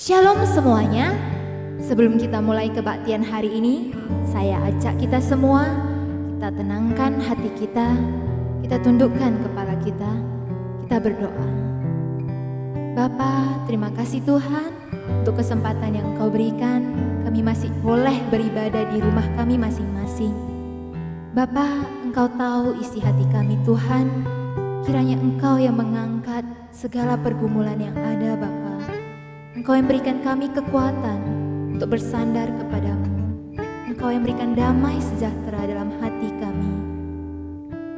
Shalom semuanya. Sebelum kita mulai kebaktian hari ini, saya ajak kita semua, kita tenangkan hati kita tundukkan kepala kita berdoa. Bapa, terima kasih Tuhan untuk kesempatan yang Engkau berikan. Kami masih boleh beribadah di rumah kami masing-masing. Bapa, Engkau tahu isi hati kami Tuhan. Kiranya Engkau yang mengangkat segala pergumulan yang ada Bapa. Engkau yang berikan kami kekuatan untuk bersandar kepadamu. Engkau yang berikan damai sejahtera dalam hati kami.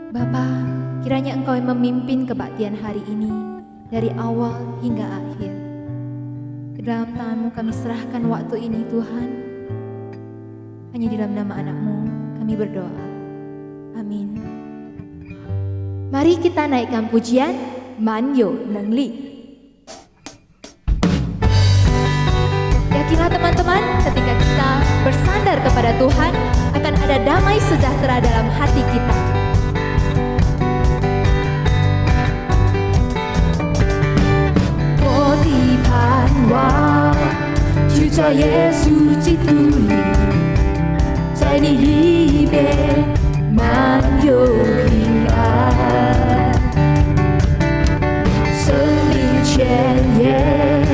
Bapa, kiranya Engkau yang memimpin kebaktian hari ini dari awal hingga akhir. Ke dalam tangan-Mu kami serahkan waktu ini Tuhan. Hanya di dalam nama anak-Mu kami berdoa. Amin. Mari kita naikkan pujian Manyo Nengli. Yakinlah teman-teman, ketika kita bersandar kepada Tuhan, akan ada damai sejahtera dalam hati kita. 我的盼望就在耶稣基督里，在你里面满有平安，生命泉源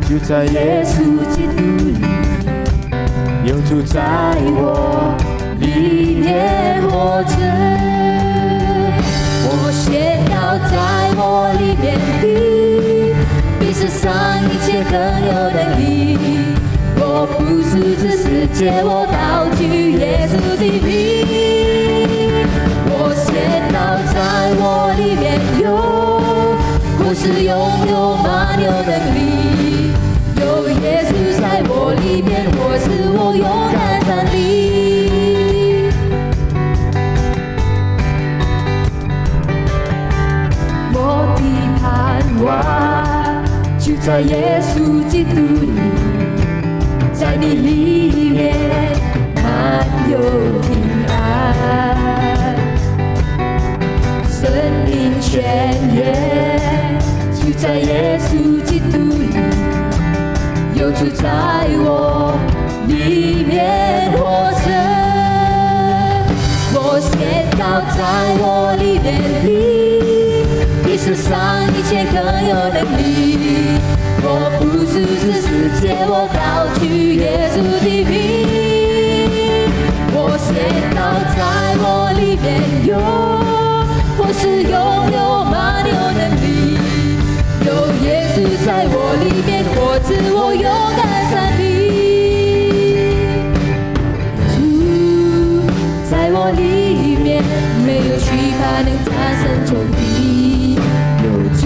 就在耶稣基督里，永住在我里面活着。我宣告在我里面的，比世上一切更有能力。我不是这世界，我高举耶稣的名。我宣告在我里面有，我是拥有满有能力。有耶稣在我里面，我是我勇敢站立。我的盼望就在耶稣基督里，在你里面满有平安，生命泉源就在耶稣基督里。有主在我里面活着，我宣告在我里面的，比世上一切更有能力。我不是这世界，我高举耶稣的名。我宣告在我里面有，我是拥有满有能力。有耶稣在我里面活着，我勇敢站立。主在我里面，没有惧怕能战胜仇敌。有主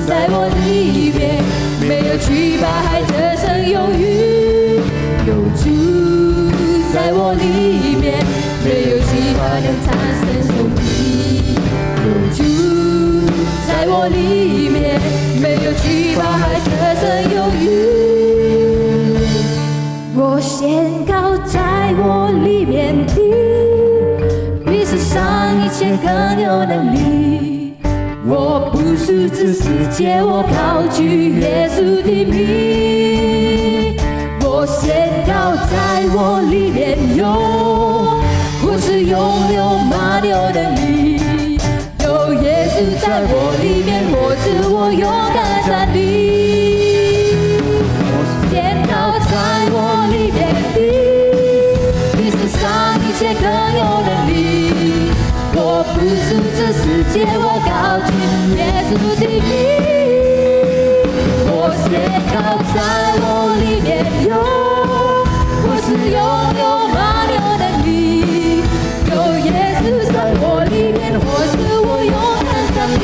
在我里面，没有惧怕还得胜有余。有主在我里面，没有惧怕能战胜仇敌。有主在我里面，没有惧怕还得胜有余。我宣告在我里面的，比世上一切更有能力。我不是这世界，我高举耶稣的名。我宣告在我里面有，我是拥有满有能力。有耶稣在我里面活着，我勇敢站立。我宣告在我里面的，比世上一切更有能力。我不是这世界，我高举耶稣的名。我宣告在我里面有，我是拥有满有能力。有耶稣在我里面活着，我勇敢站立。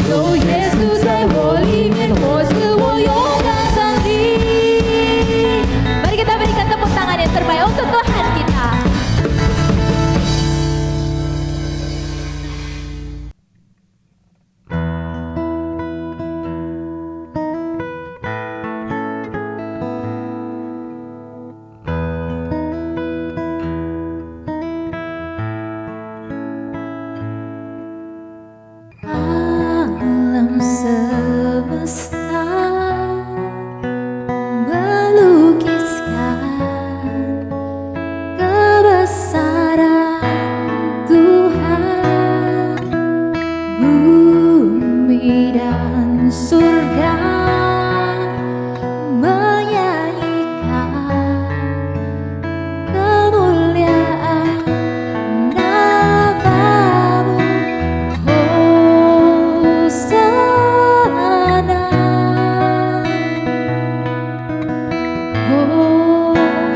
有耶稣在我里面活着，我勇敢站立。Mari kita berikan tepuk tangan yang terbaik untuk Tuhan kita. surga menyanyikan kemuliaan nama-Mu. Hosana, Hosana,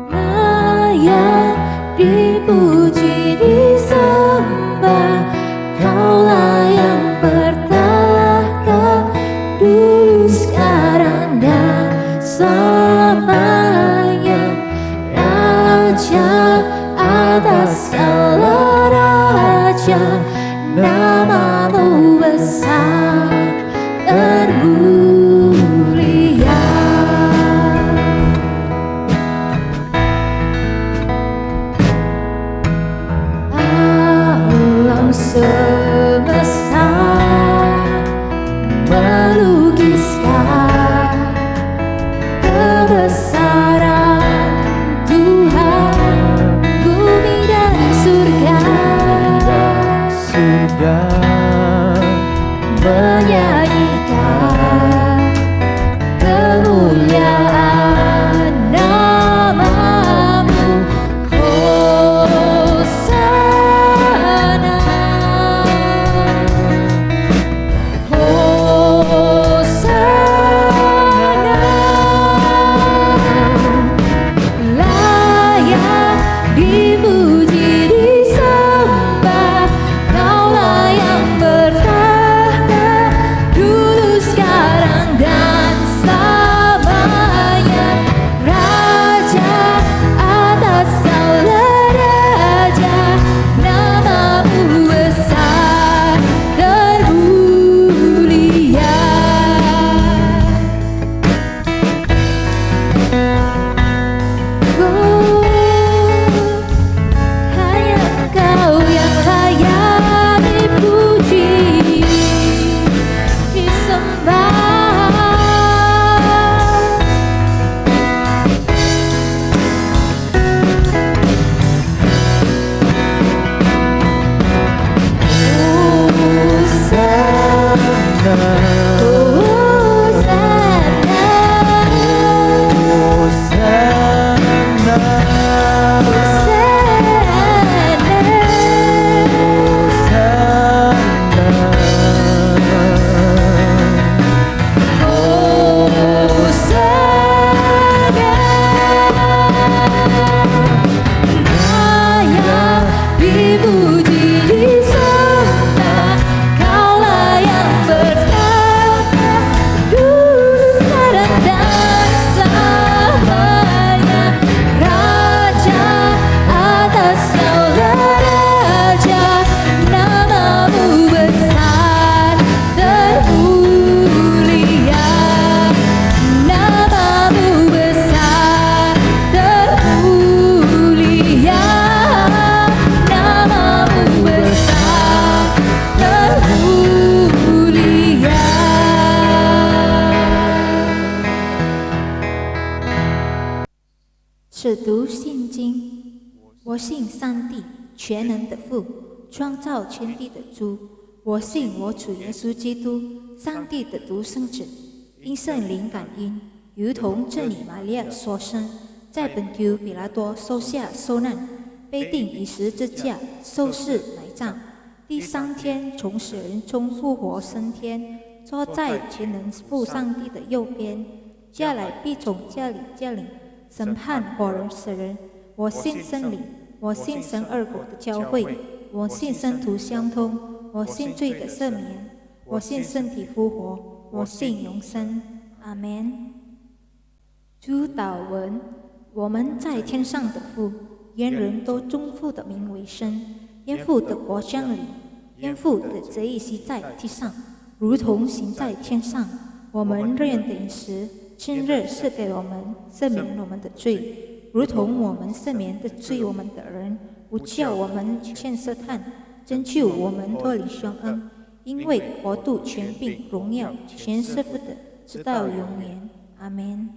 layak dipuji disembah, Kaulah yang bertahta dulu sekarang dan selamanya, Raja atas segala raja, nama-Mu besar termulia. Alam semesta melukiskan kebesaran Tuhan, bumi dan surga menyanyikan kemuliaan nama-Mu. Hosana, Hosana, layak dipuji disembah, Kaulah yang bertahta dulu sekarang dan selamanya, Raja atas segala raja, nama-Mu besar termulia. Oh, hanya Engkau yang layak dipuji disembah. Dipuji disembah, Kaulah yang bertahta dulu sekarang dan selamanya, Raja atas segala raja, nama-Mu besar termulia, nama-Mu besar termulia, nama-Mu besar termulia.是读信经，我信上帝全能的父，创造天地的主。我信我主耶稣基督，上帝的独生子，因圣灵感应，如同真理玛利亚所生，在本丢比拉多受下受难，被钉于十字架，受死埋葬，第三天从死人中复活升天，坐在全能父上帝的右边，将来必从这里降临审判活人死人。我信圣灵，我信神二果的教会，我信圣徒相通，我信罪的赦免，我信身体复活，我信永生。阿门。主祷文：我们在天上的父，愿人都尊父的名为圣，愿父的国降临，愿父的旨意行在地上，如同行在天上。我们日用的饮食，今日赐给我们，赦免我们的罪，如同我们赦免的罪我们的人，不叫我们陷试探，拯救我们脱离凶恶。因为国度、权柄、荣耀，全是父的，直到永远。阿门。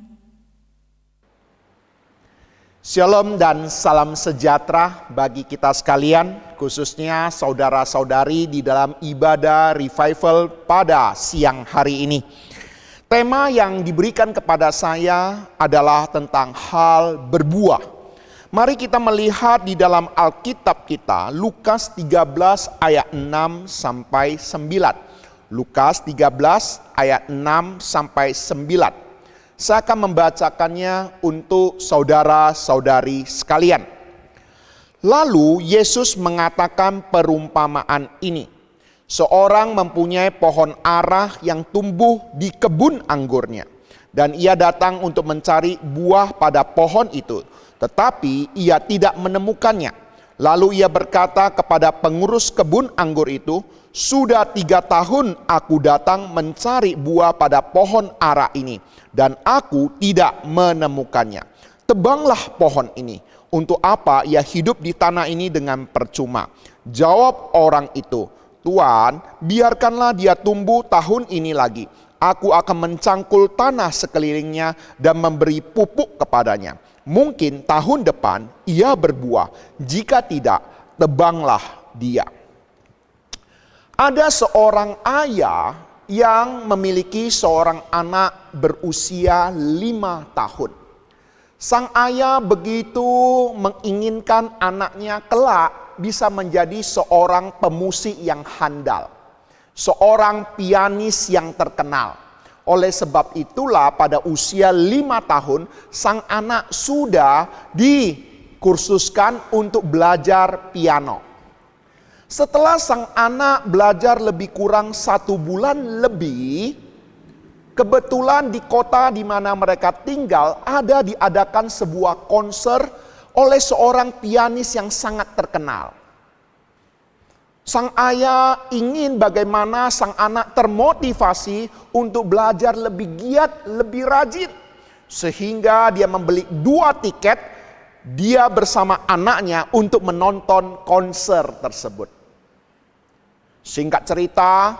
Shalom dan salam sejahtera bagi kita sekalian, khususnya saudara-saudari di dalam ibadah revival pada siang hari ini. Tema yang diberikan kepada saya adalah tentang hal berbuah. Mari kita melihat di dalam Alkitab kita, Lukas 13 ayat 6 sampai 9. Lukas 13 ayat 6 sampai 9. Saya akan membacakannya untuk saudara-saudari sekalian. Lalu Yesus mengatakan perumpamaan ini. Seorang mempunyai pohon ara yang tumbuh di kebun anggurnya. Dan ia datang untuk mencari buah pada pohon itu. Tetapi ia tidak menemukannya. Lalu ia berkata kepada pengurus kebun anggur itu, "Sudah 3 tahun aku datang mencari buah pada pohon ara ini. Dan aku tidak menemukannya. Tebanglah pohon ini. Untuk apa ia hidup di tanah ini dengan percuma?" Jawab orang itu, "Tuan, biarkanlah dia tumbuh tahun ini lagi. Aku akan mencangkul tanah sekelilingnya dan memberi pupuk kepadanya. Mungkin tahun depan ia berbuah. Jika tidak, tebanglah dia." Ada seorang ayah yang memiliki seorang anak berusia 5 tahun. Sang ayah begitu menginginkan anaknya kelak bisa menjadi seorang pemusik yang handal, seorang pianis yang terkenal. Oleh sebab itulah pada usia 5 tahun sang anak sudah dikursuskan untuk belajar piano. Setelah sang anak belajar lebih kurang 1 bulan lebih, kebetulan di kota di mana mereka tinggal diadakan sebuah konser oleh seorang pianis yang sangat terkenal. Sang ayah ingin bagaimana sang anak termotivasi untuk belajar lebih giat, lebih rajin. Sehingga dia membeli 2 tiket, dia bersama anaknya untuk menonton konser tersebut. Singkat cerita,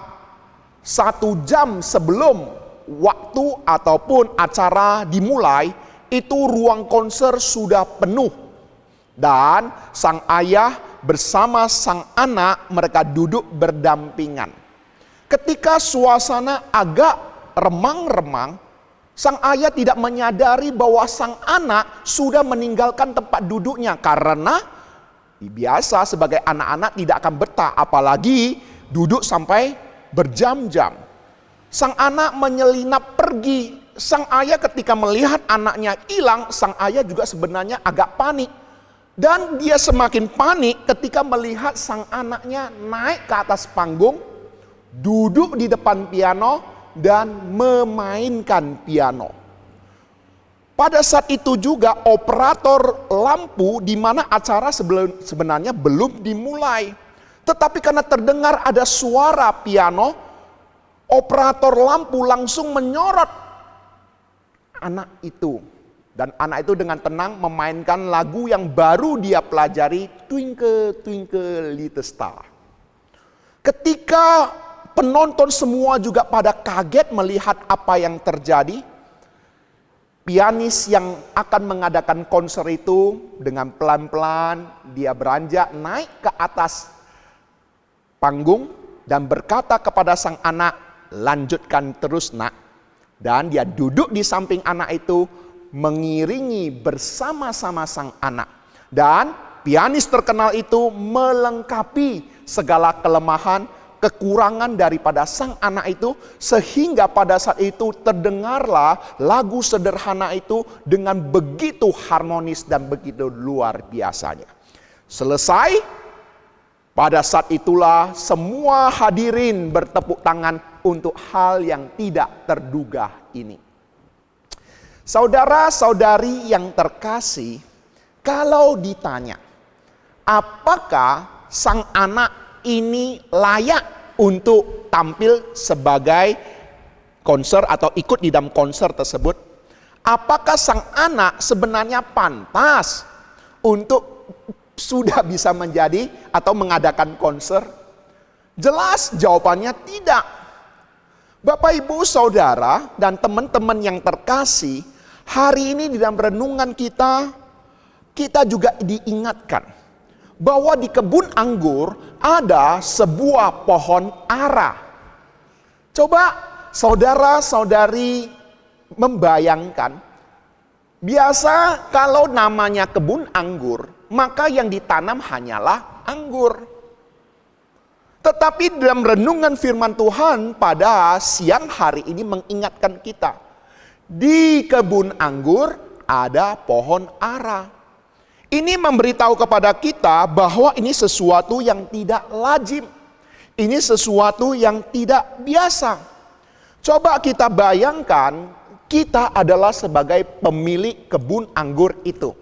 1 jam sebelum waktu ataupun acara dimulai, itu ruang konser sudah penuh. Dan sang ayah bersama sang anak mereka duduk berdampingan. Ketika suasana agak remang-remang, sang ayah tidak menyadari bahwa sang anak sudah meninggalkan tempat duduknya. Karena biasa sebagai anak-anak tidak akan betah, apalagi duduk sampai berjam-jam. Sang anak menyelinap pergi. Sang ayah ketika melihat anaknya hilang, sang ayah juga sebenarnya agak panik. Dan dia semakin panik ketika melihat sang anaknya naik ke atas panggung, duduk di depan piano, dan memainkan piano. Pada saat itu juga operator lampu di mana acara sebenarnya belum dimulai. Tetapi karena terdengar ada suara piano, operator lampu langsung menyorot anak itu. Dan anak itu dengan tenang memainkan lagu yang baru dia pelajari, Twinkle Twinkle Little Star. Ketika penonton semua juga pada kaget melihat apa yang terjadi, pianis yang akan mengadakan konser itu dengan pelan-pelan dia beranjak naik ke atas panggung dan berkata kepada sang anak, "Lanjutkan terus nak." Dan dia duduk di samping anak itu mengiringi bersama-sama sang anak. Dan pianis terkenal itu melengkapi segala kelemahan, kekurangan daripada sang anak itu, sehingga pada saat itu terdengarlah lagu sederhana itu dengan begitu harmonis dan begitu luar biasanya. Selesai, pada saat itulah semua hadirin bertepuk tangan untuk hal yang tidak terduga ini. Saudara-saudari yang terkasih, kalau ditanya, apakah sang anak ini layak untuk tampil sebagai konser atau ikut di dalam konser tersebut? Apakah sang anak sebenarnya pantas untuk sudah bisa menjadi atau mengadakan konser? Jelas jawabannya tidak. Bapak, Ibu, Saudara, dan teman-teman yang terkasih, hari ini di dalam renungan kita juga diingatkan bahwa di kebun anggur ada sebuah pohon ara. Coba saudara-saudari membayangkan, biasa kalau namanya kebun anggur, maka yang ditanam hanyalah anggur. Tetapi dalam renungan firman Tuhan pada siang hari ini mengingatkan kita, di kebun anggur ada pohon ara. Ini memberitahu kepada kita bahwa ini sesuatu yang tidak lazim. Ini sesuatu yang tidak biasa. Coba kita bayangkan, kita adalah sebagai pemilik kebun anggur itu.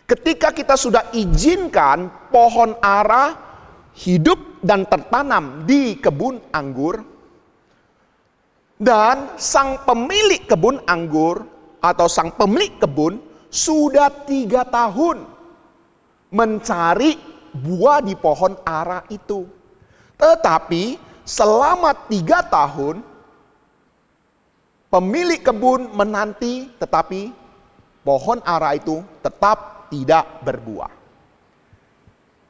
Ketika kita sudah izinkan pohon ara hidup dan tertanam di kebun anggur, dan sang pemilik kebun anggur atau sang pemilik kebun sudah 3 tahun mencari buah di pohon ara itu. Tetapi selama 3 tahun pemilik kebun menanti, tetapi pohon ara itu tetap tidak berbuah.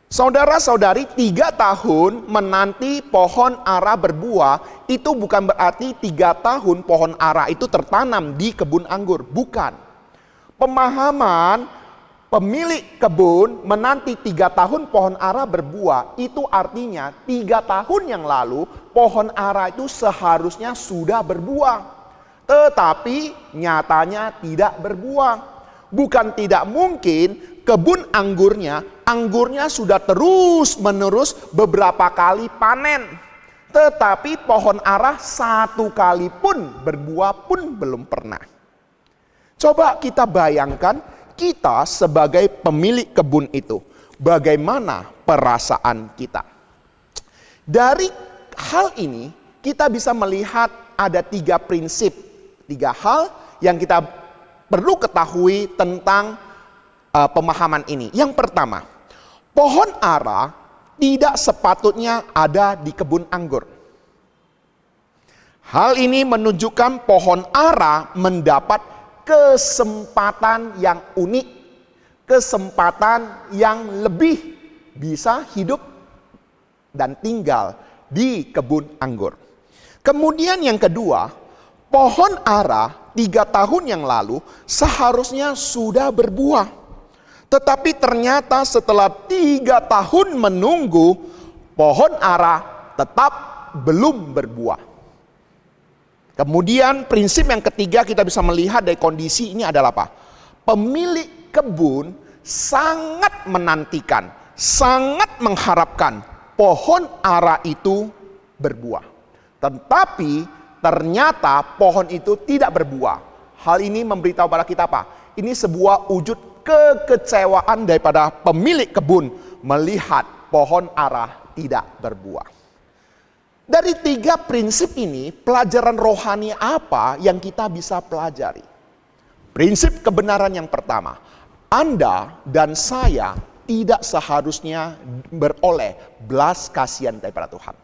Saudara-saudari, 3 tahun menanti pohon ara berbuah, itu bukan berarti 3 tahun pohon ara itu tertanam di kebun anggur. Bukan. Pemahaman pemilik kebun menanti 3 tahun pohon ara berbuah, itu artinya 3 tahun yang lalu pohon ara itu seharusnya sudah berbuah. Tetapi nyatanya tidak berbuah. Bukan tidak mungkin kebun anggurnya sudah terus menerus beberapa kali panen. Tetapi pohon ara 1 kali pun berbuah pun belum pernah. Coba kita bayangkan, kita sebagai pemilik kebun itu, bagaimana perasaan kita. Dari hal ini kita bisa melihat ada 3 prinsip, 3 hal yang kita perlu ketahui tentang pemahaman ini. Yang pertama, pohon ara tidak sepatutnya ada di kebun anggur. Hal ini menunjukkan pohon ara mendapat kesempatan yang unik, kesempatan yang lebih bisa hidup dan tinggal di kebun anggur. Kemudian yang kedua, pohon ara 3 tahun yang lalu seharusnya sudah berbuah. Tetapi ternyata setelah 3 tahun menunggu, pohon ara tetap belum berbuah. Kemudian prinsip yang ketiga kita bisa melihat dari kondisi ini adalah apa? Pemilik kebun sangat menantikan, sangat mengharapkan pohon ara itu berbuah. Tetapi ternyata pohon itu tidak berbuah. Hal ini memberitahu pada kita apa? Ini sebuah wujud kekecewaan daripada pemilik kebun melihat pohon ara tidak berbuah. Dari 3 prinsip ini, pelajaran rohani apa yang kita bisa pelajari? Prinsip kebenaran yang pertama, Anda dan saya tidak seharusnya beroleh belas kasihan daripada Tuhan.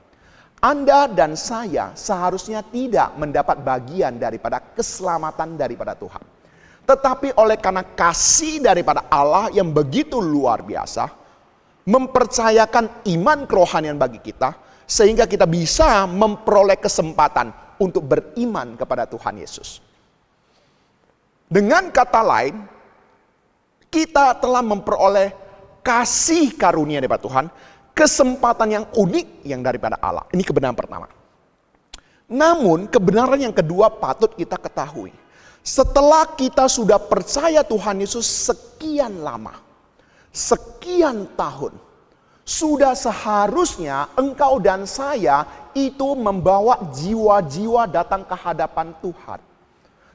Anda dan saya seharusnya tidak mendapat bagian daripada keselamatan daripada Tuhan. Tetapi oleh karena kasih daripada Allah yang begitu luar biasa, mempercayakan iman kerohanian bagi kita, sehingga kita bisa memperoleh kesempatan untuk beriman kepada Tuhan Yesus. Dengan kata lain, kita telah memperoleh kasih karunia daripada Tuhan, kesempatan yang unik yang daripada Allah. Ini kebenaran pertama. Namun kebenaran yang kedua patut kita ketahui. Setelah kita sudah percaya Tuhan Yesus sekian lama, sekian tahun, sudah seharusnya engkau dan saya itu membawa jiwa-jiwa datang ke hadapan Tuhan.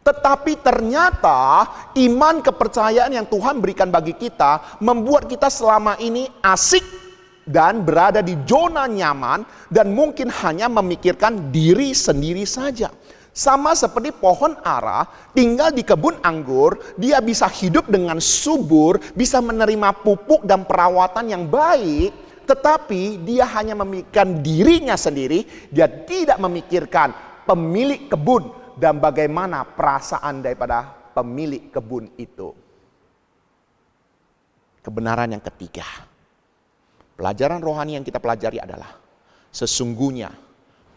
Tetapi ternyata iman kepercayaan yang Tuhan berikan bagi kita membuat kita selama ini asik dan berada di zona nyaman dan mungkin hanya memikirkan diri sendiri saja. Sama seperti pohon ara tinggal di kebun anggur, dia bisa hidup dengan subur, bisa menerima pupuk dan perawatan yang baik, tetapi dia hanya memikirkan dirinya sendiri, dia tidak memikirkan pemilik kebun dan bagaimana perasaan daripada pemilik kebun itu. Kebenaran yang ketiga, Pelajaran rohani yang kita pelajari adalah sesungguhnya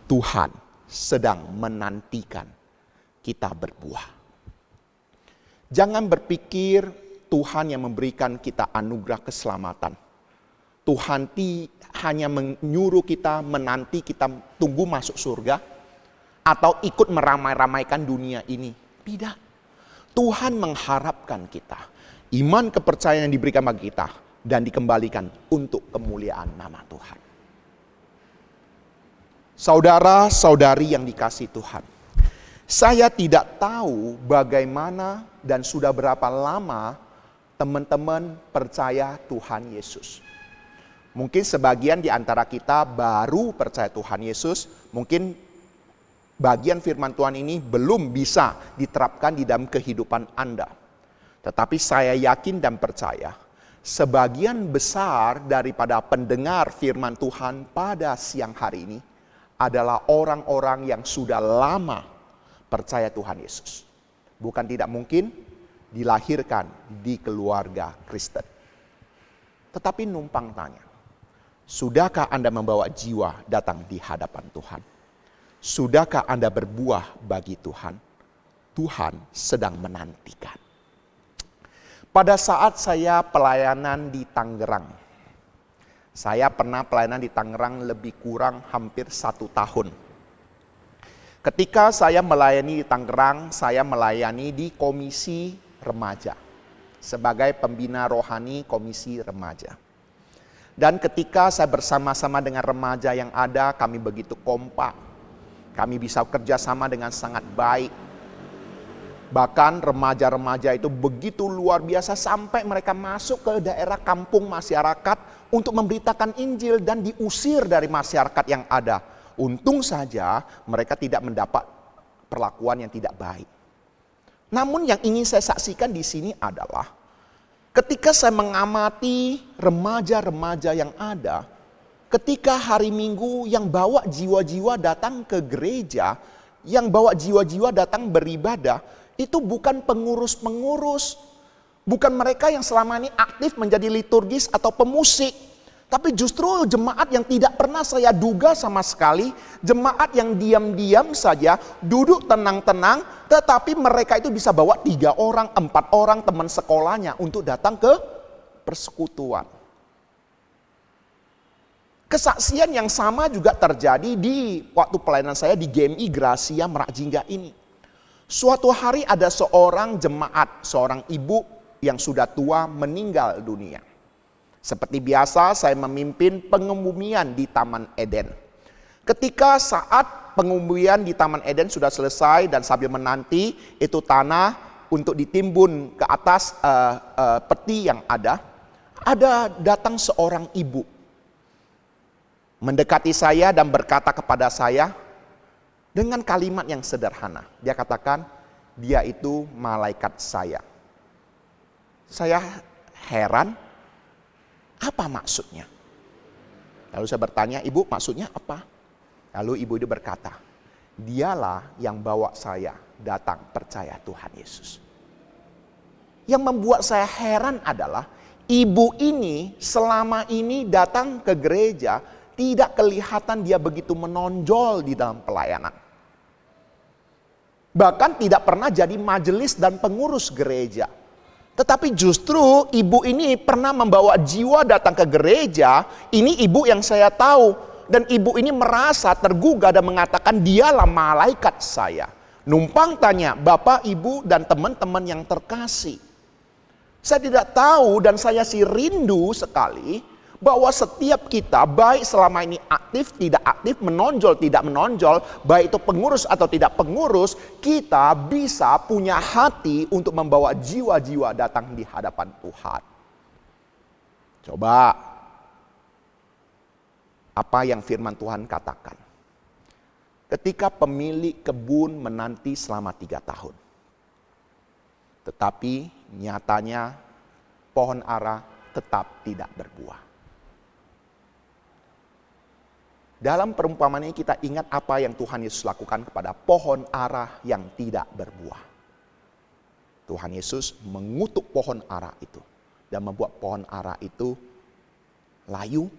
Tuhan sedang menantikan kita berbuah. Jangan berpikir Tuhan yang memberikan kita anugerah keselamatan. Tuhan hanya menyuruh kita menanti kita tunggu masuk surga atau ikut meramai-ramaikan dunia ini. Tidak. Tuhan mengharapkan kita. Iman kepercayaan yang diberikan bagi kita dan dikembalikan untuk kemuliaan nama Tuhan. Saudara-saudari yang dikasihi Tuhan, saya tidak tahu bagaimana dan sudah berapa lama teman-teman percaya Tuhan Yesus. Mungkin sebagian di antara kita baru percaya Tuhan Yesus, mungkin bagian firman Tuhan ini belum bisa diterapkan di dalam kehidupan Anda. Tetapi saya yakin dan percaya, sebagian besar daripada pendengar firman Tuhan pada siang hari ini adalah orang-orang yang sudah lama percaya Tuhan Yesus. Bukan tidak mungkin dilahirkan di keluarga Kristen. Tetapi numpang tanya, sudahkah Anda membawa jiwa datang di hadapan Tuhan? Sudahkah Anda berbuah bagi Tuhan? Tuhan sedang menantikan. Pada saat saya pelayanan di Tangerang, saya pernah pelayanan di Tangerang lebih kurang hampir 1 tahun. Ketika saya melayani di Tangerang, saya melayani di komisi remaja. Sebagai pembina rohani komisi remaja. Dan ketika saya bersama-sama dengan remaja yang ada, kami begitu kompak. Kami bisa kerjasama dengan sangat baik. Bahkan remaja-remaja itu begitu luar biasa sampai mereka masuk ke daerah kampung masyarakat untuk memberitakan Injil dan diusir dari masyarakat yang ada. Untung saja mereka tidak mendapat perlakuan yang tidak baik. Namun yang ingin saya saksikan di sini adalah ketika saya mengamati remaja-remaja yang ada, ketika hari Minggu yang bawa jiwa-jiwa datang ke gereja, yang bawa jiwa-jiwa datang beribadah, itu bukan pengurus-pengurus, bukan mereka yang selama ini aktif menjadi liturgis atau pemusik, tapi justru jemaat yang tidak pernah saya duga sama sekali, jemaat yang diam-diam saja, duduk tenang-tenang, tetapi mereka itu bisa bawa 3 orang, 4 orang teman sekolahnya untuk datang ke persekutuan. Kesaksian yang sama juga terjadi di waktu pelayanan saya di GMI Gracia Merak Jingga ini. Suatu hari ada seorang jemaat, seorang ibu yang sudah tua meninggal dunia. Seperti biasa saya memimpin pengebumian di Taman Eden. Ketika saat pengebumian di Taman Eden sudah selesai dan sambil menanti itu tanah untuk ditimbun ke atas peti yang ada datang seorang ibu. Mendekati saya dan berkata kepada saya dengan kalimat yang sederhana. Dia katakan, dia itu malaikat saya. Saya heran, apa maksudnya? Lalu saya bertanya, ibu maksudnya apa? Lalu ibu itu berkata, dialah yang bawa saya datang percaya Tuhan Yesus. Yang membuat saya heran adalah, ibu ini selama ini datang ke gereja, tidak kelihatan dia begitu menonjol di dalam pelayanan. Bahkan tidak pernah jadi majelis dan pengurus gereja. Tetapi justru ibu ini pernah membawa jiwa datang ke gereja. Ini ibu yang saya tahu. Dan ibu ini merasa tergugah dan mengatakan dialah malaikat saya. Numpang tanya, Bapak, Ibu, dan teman-teman yang terkasih. Saya tidak tahu dan saya sih rindu sekali bahwa setiap kita baik selama ini aktif, tidak aktif, menonjol, tidak menonjol, baik itu pengurus atau tidak pengurus, kita bisa punya hati untuk membawa jiwa-jiwa datang di hadapan Tuhan. Coba, apa yang firman Tuhan katakan? Ketika pemilik kebun menanti selama 3 tahun. Tetapi nyatanya pohon ara tetap tidak berbuah. Dalam perumpamaan ini kita ingat apa yang Tuhan Yesus lakukan kepada pohon ara yang tidak berbuah. Tuhan Yesus mengutuk pohon ara itu dan membuat pohon ara itu layu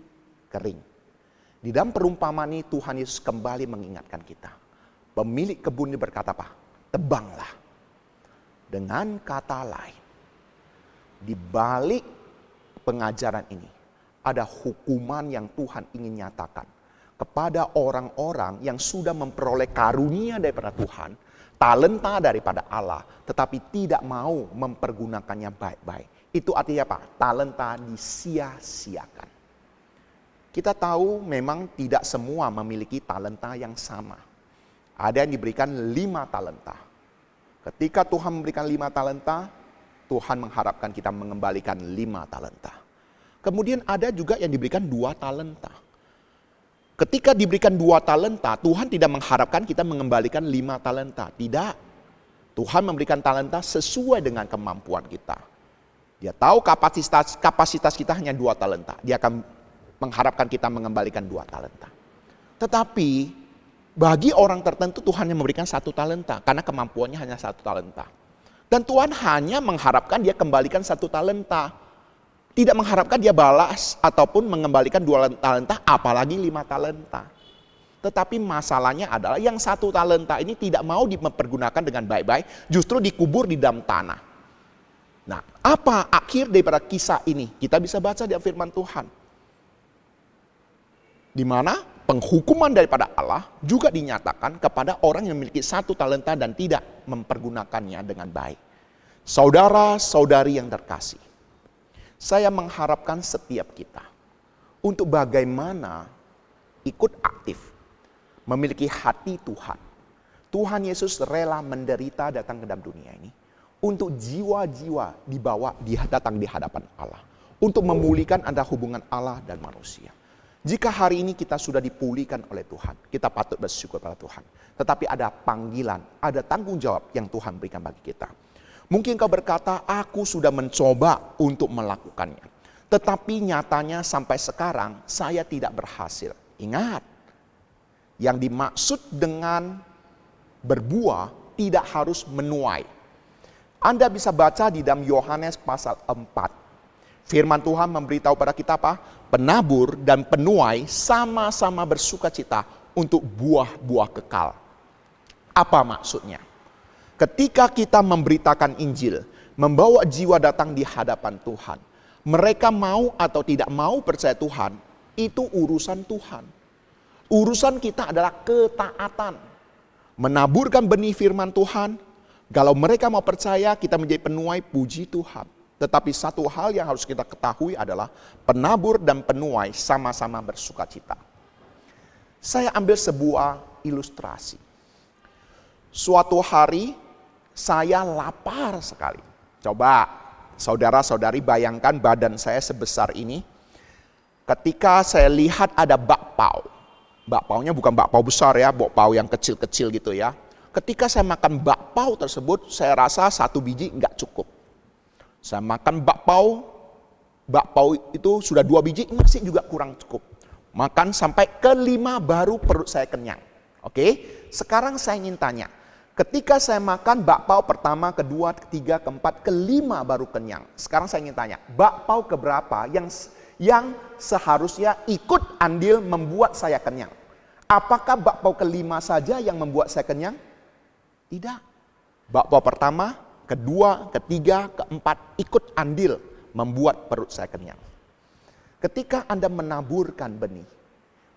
kering. Di dalam perumpamaan ini Tuhan Yesus kembali mengingatkan kita. Pemilik kebun ini berkata apa? Tebanglah. Dengan kata lain, di balik pengajaran ini ada hukuman yang Tuhan ingin nyatakan kepada orang-orang yang sudah memperoleh karunia daripada Tuhan, talenta daripada Allah, tetapi tidak mau mempergunakannya baik-baik. Itu artinya apa? Talenta disia-siakan. Kita tahu memang tidak semua memiliki talenta yang sama. Ada yang diberikan 5 talenta. Ketika Tuhan memberikan 5 talenta, Tuhan mengharapkan kita mengembalikan 5 talenta. Kemudian ada juga yang diberikan 2 talenta. Ketika diberikan 2 talenta, Tuhan tidak mengharapkan kita mengembalikan 5 talenta. Tidak. Tuhan memberikan talenta sesuai dengan kemampuan kita. Dia tahu kapasitas kita hanya 2 talenta. Dia akan mengharapkan kita mengembalikan 2 talenta. Tetapi bagi orang tertentu Tuhan yang memberikan 1 talenta. Karena kemampuannya hanya 1 talenta. Dan Tuhan hanya mengharapkan dia kembalikan 1 talenta. Tidak mengharapkan dia balas ataupun mengembalikan 2 talenta, apalagi 5 talenta. Tetapi masalahnya adalah yang 1 talenta ini tidak mau dipergunakan dengan baik-baik, justru dikubur di dalam tanah. Nah, apa akhir daripada kisah ini? Kita bisa baca di firman Tuhan. Di mana penghukuman daripada Allah juga dinyatakan kepada orang yang memiliki 1 talenta dan tidak mempergunakannya dengan baik. Saudara-saudari yang terkasih, saya mengharapkan setiap kita untuk bagaimana ikut aktif, memiliki hati Tuhan. Tuhan Yesus rela menderita datang ke dalam dunia ini untuk jiwa-jiwa datang di hadapan Allah. Untuk memulihkan ada hubungan Allah dan manusia. Jika hari ini kita sudah dipulihkan oleh Tuhan, kita patut bersyukur pada Tuhan. Tetapi ada panggilan, ada tanggung jawab yang Tuhan berikan bagi kita. Mungkin kau berkata, aku sudah mencoba untuk melakukannya. Tetapi nyatanya sampai sekarang saya tidak berhasil. Ingat, yang dimaksud dengan berbuah tidak harus menuai. Anda bisa baca di dalam Yohanes pasal 4. Firman Tuhan memberitahu pada kita apa? Penabur dan penuai sama-sama bersukacita untuk buah-buah kekal. Apa maksudnya? Ketika kita memberitakan Injil, membawa jiwa datang di hadapan Tuhan, mereka mau atau tidak mau percaya Tuhan, itu urusan Tuhan. Urusan kita adalah ketaatan. Menaburkan benih firman Tuhan, kalau mereka mau percaya, kita menjadi penuai, puji Tuhan. Tetapi satu hal yang harus kita ketahui adalah penabur dan penuai sama-sama bersukacita. Saya ambil sebuah ilustrasi. Suatu hari saya lapar sekali. Coba saudara-saudari bayangkan badan saya sebesar ini. Ketika saya lihat ada bakpao. Bakpaonya bukan bakpao besar ya, bakpao yang kecil-kecil gitu ya. Ketika saya makan bakpao tersebut, saya rasa 1 biji nggak cukup. Saya makan bakpao itu sudah 2 biji, masih juga kurang cukup. Makan sampai ke-5 baru perut saya kenyang. Oke, sekarang saya ingin tanya. Ketika saya makan bakpao pertama, kedua, ketiga, keempat, ke-5 baru kenyang. Sekarang saya ingin tanya, bakpao keberapa yang seharusnya ikut andil membuat saya kenyang? Apakah bakpao ke-5 saja yang membuat saya kenyang? Tidak. Bakpao pertama, kedua, ketiga, keempat ikut andil membuat perut saya kenyang. Ketika Anda menaburkan benih,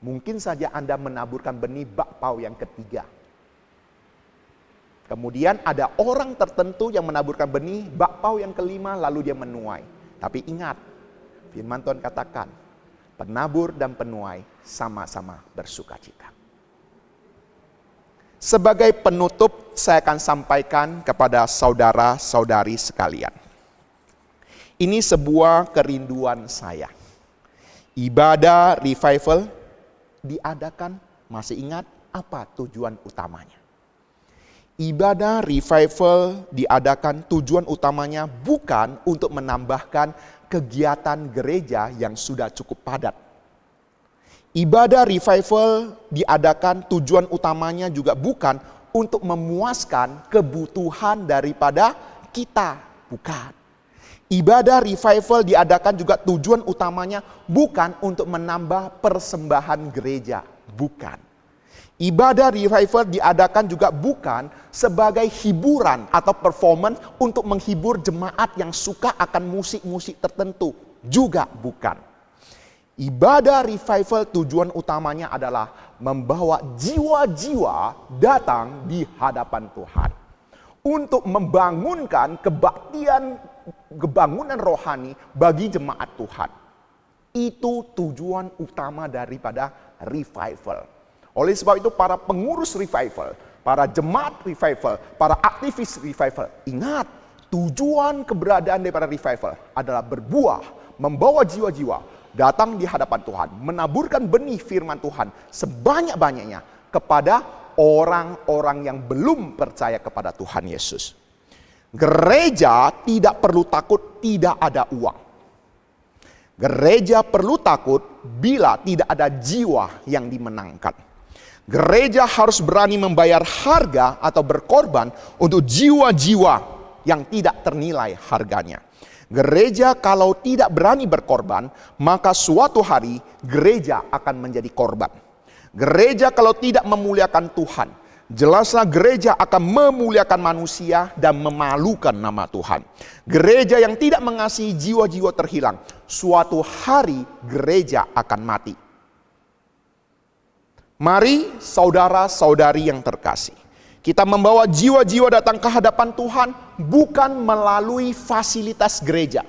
mungkin saja Anda menaburkan benih bakpao yang ketiga. Kemudian ada orang tertentu yang menaburkan benih bakpao yang ke-5 lalu dia menuai. Tapi ingat, firman Tuhan katakan, penabur dan penuai sama-sama bersukacita. Sebagai penutup, saya akan sampaikan kepada saudara-saudari sekalian. Ini sebuah kerinduan saya. Ibadah revival diadakan, masih ingat apa tujuan utamanya? Ibadah revival diadakan tujuan utamanya bukan untuk menambahkan kegiatan gereja yang sudah cukup padat. Ibadah revival diadakan tujuan utamanya juga bukan untuk memuaskan kebutuhan daripada kita. Bukan. Ibadah revival diadakan juga tujuan utamanya bukan untuk menambah persembahan gereja. Bukan. Ibadah revival diadakan juga bukan sebagai hiburan atau performance untuk menghibur jemaat yang suka akan musik-musik tertentu. Juga bukan. Ibadah revival tujuan utamanya adalah membawa jiwa-jiwa datang di hadapan Tuhan. Untuk membangunkan kebangunan rohani bagi jemaat Tuhan. Itu tujuan utama daripada revival. Oleh sebab itu para pengurus revival, para jemaat revival, para aktivis revival, ingat tujuan keberadaan daripada revival adalah berbuah, membawa jiwa-jiwa datang di hadapan Tuhan, menaburkan benih firman Tuhan sebanyak-banyaknya kepada orang-orang yang belum percaya kepada Tuhan Yesus. Gereja tidak perlu takut tidak ada uang. Gereja perlu takut bila tidak ada jiwa yang dimenangkan. Gereja harus berani membayar harga atau berkorban untuk jiwa-jiwa yang tidak ternilai harganya. Gereja kalau tidak berani berkorban, maka suatu hari gereja akan menjadi korban. Gereja kalau tidak memuliakan Tuhan, jelaslah gereja akan memuliakan manusia dan memalukan nama Tuhan. Gereja yang tidak mengasihi jiwa-jiwa terhilang, suatu hari gereja akan mati. Mari saudara-saudari yang terkasih, kita membawa jiwa-jiwa datang ke hadapan Tuhan bukan melalui fasilitas gereja.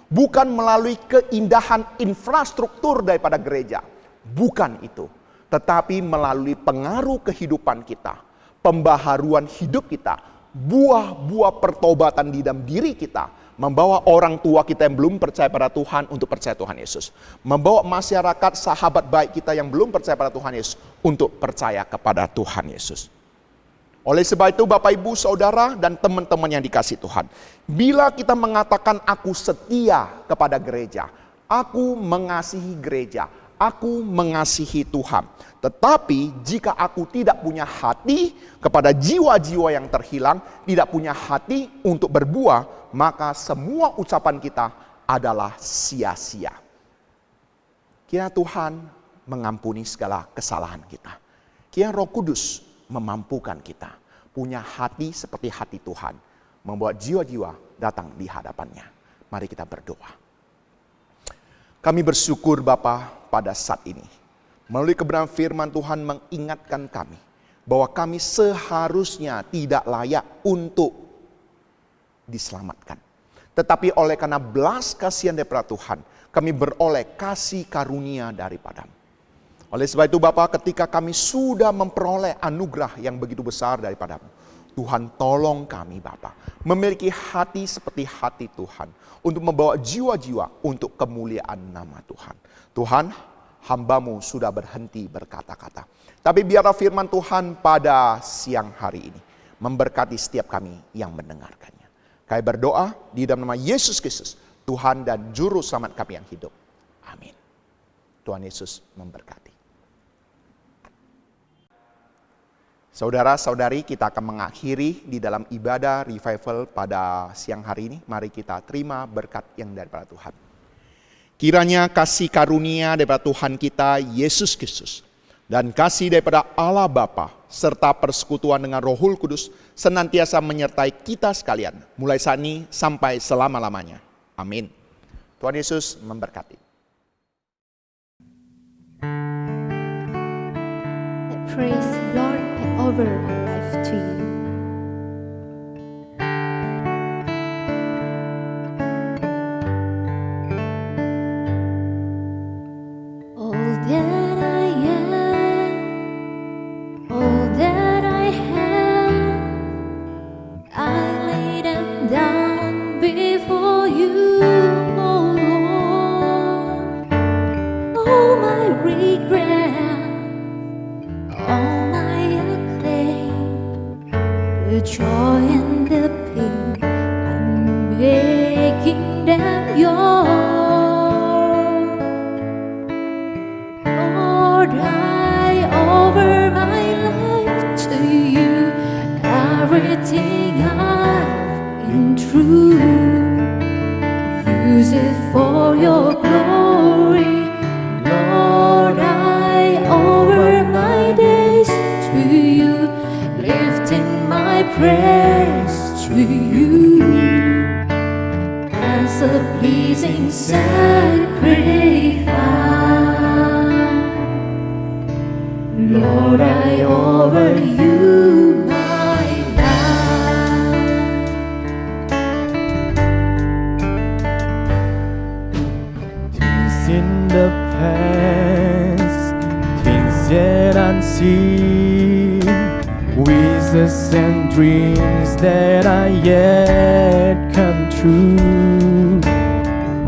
Bukan melalui keindahan infrastruktur daripada gereja. Bukan itu. Tetapi melalui pengaruh kehidupan kita. Pembaharuan hidup kita. Buah-buah pertobatan di dalam diri kita. Membawa orang tua kita yang belum percaya pada Tuhan untuk percaya Tuhan Yesus. Membawa masyarakat sahabat baik kita yang belum percaya pada Tuhan Yesus untuk percaya kepada Tuhan Yesus. Oleh sebab itu Bapak Ibu Saudara dan teman-teman yang dikasihi Tuhan. Bila kita mengatakan aku setia kepada gereja. Aku mengasihi gereja. Aku mengasihi Tuhan. Tetapi jika aku tidak punya hati kepada jiwa-jiwa yang terhilang. Tidak punya hati untuk berbuah. Maka semua ucapan kita adalah sia-sia. Kiranya Tuhan mengampuni segala kesalahan kita. Kiranya Roh Kudus memampukan kita. Punya hati seperti hati Tuhan. Membuat jiwa-jiwa datang di hadapannya. Mari kita berdoa. Kami bersyukur Bapa pada saat ini. Melalui kebenaran firman Tuhan mengingatkan kami. Bahwa kami seharusnya tidak layak untuk diselamatkan. Tetapi oleh karena belas kasihan daripada Tuhan, kami beroleh kasih karunia daripada-Mu. Oleh sebab itu Bapa, ketika kami sudah memperoleh anugerah yang begitu besar daripada-Mu, Tuhan tolong kami Bapa, memiliki hati seperti hati Tuhan, untuk membawa jiwa-jiwa untuk kemuliaan nama Tuhan. Tuhan, hamba-Mu sudah berhenti berkata-kata. Tapi biarlah firman Tuhan pada siang hari ini memberkati setiap kami yang mendengarkannya. Kami berdoa di dalam nama Yesus Kristus, Tuhan dan Juru Selamat kami yang hidup. Amin. Tuhan Yesus memberkati. Saudara-saudari, kita akan mengakhiri di dalam ibadah revival pada siang hari ini. Mari kita terima berkat yang daripada Tuhan. Kiranya kasih karunia daripada Tuhan kita Yesus Kristus dan kasih daripada Allah Bapa serta persekutuan dengan Rohul Kudus senantiasa menyertai kita sekalian mulai saat ini sampai selama-lamanya. Amin. Tuhan Yesus memberkati. I praise Lord I offer my life to you. All that I am, all that I have, I lay them down before you, oh Lord. All my regret, all my acclaim, for your glory. Lord, I offer my days to you, lifting my praise to you as a pleasing sacrifice. Lord, I offer you my life. Things in the past, things yet unseen, wishes and dreams that are yet come true.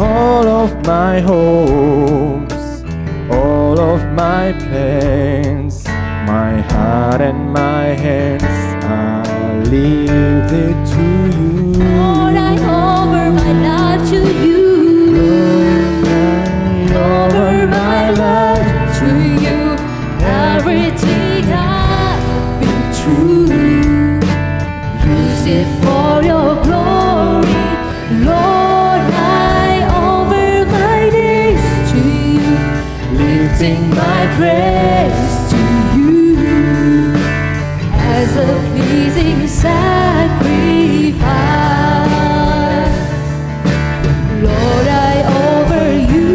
All of my hopes, all of my plans, my heart and my hands are lifted to you. Lord, I offer my life to you. Offer my life to you. Everything I've been through, use it for your glory. Lord, I offer my days to you, lifting my praise to you as a pleasing sacrifice. Lord, I offer you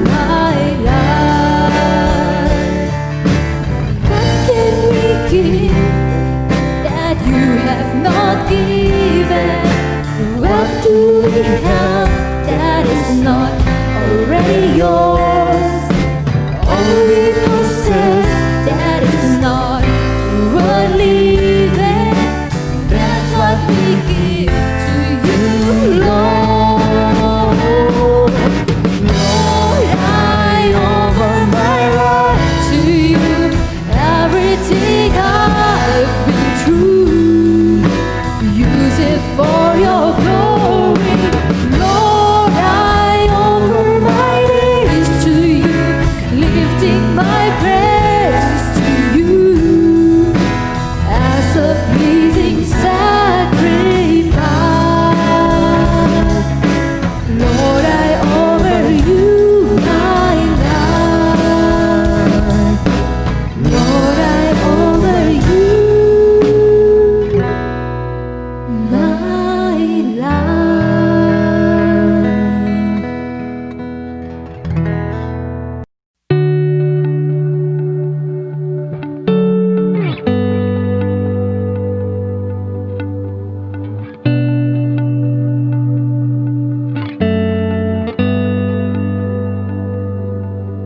my life. What can we give that you have not given? What do we have that is not already yours?